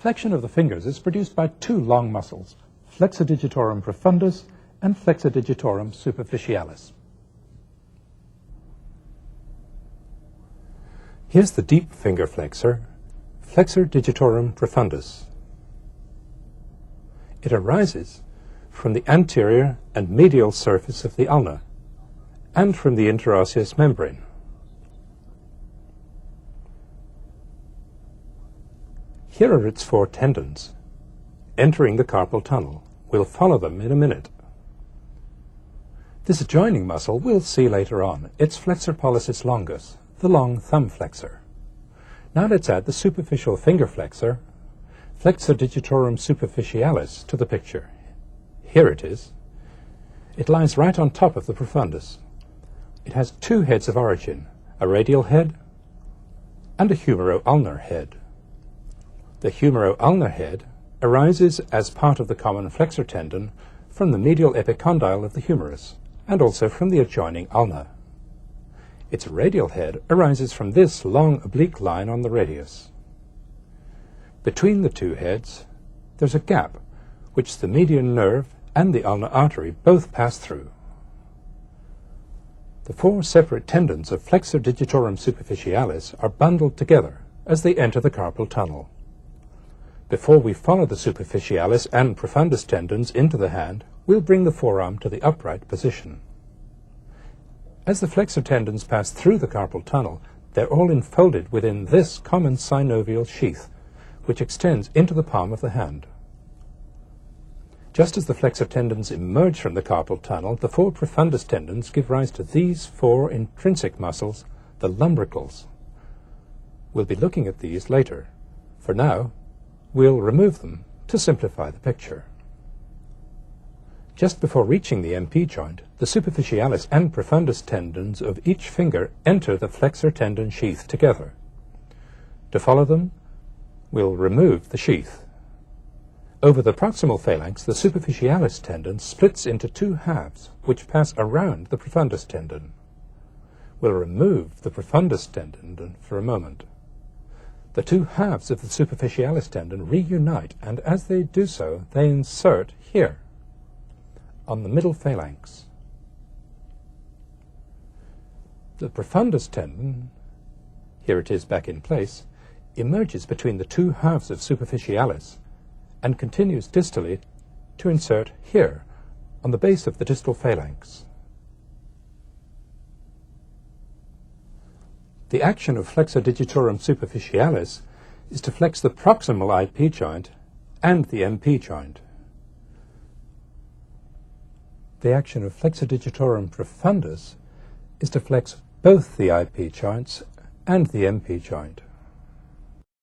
Flexion of the fingers is produced by two long muscles, flexor digitorum profundus and flexor digitorum superficialis. Here's the deep finger flexor, flexor digitorum profundus. It arises from the anterior and medial surface of the ulna and from the interosseous membrane. Here are its four tendons, entering the carpal tunnel. We'll follow them in a minute. This adjoining muscle we'll see later on. It's flexor pollicis longus, the long thumb flexor. Now let's add the superficial finger flexor, flexor digitorum superficialis, to the picture. Here it is. It lies right on top of the profundus. It has two heads of origin, a radial head and a humero-ulnar head. The humero-ulnar head arises as part of the common flexor tendon from the medial epicondyle of the humerus and also from the adjoining ulna. Its radial head arises from this long oblique line on the radius. Between the two heads, there's a gap which the median nerve and the ulnar artery both pass through. The four separate tendons of flexor digitorum superficialis are bundled together as they enter the carpal tunnel. Before we follow the superficialis and profundus tendons into the hand, we'll bring the forearm to the upright position. As the flexor tendons pass through the carpal tunnel, they're all enfolded within this common synovial sheath, which extends into the palm of the hand. Just as the flexor tendons emerge from the carpal tunnel, the four profundus tendons give rise to these four intrinsic muscles, the lumbricals. We'll be looking at these later. For now, we'll remove them to simplify the picture. Just before reaching the MP joint, the superficialis and profundus tendons of each finger enter the flexor tendon sheath together. To follow them, we'll remove the sheath. Over the proximal phalanx, the superficialis tendon splits into two halves, which pass around the profundus tendon. We'll remove the profundus tendon for a moment. The two halves of the superficialis tendon reunite, and as they do so, they insert here, on the middle phalanx. The profundus tendon, here it is back in place, emerges between the two halves of superficialis and continues distally to insert here, on the base of the distal phalanx. The action of flexor digitorum superficialis is to flex the proximal IP joint and the MP joint. The action of flexor digitorum profundus is to flex both the IP joints and the MP joint.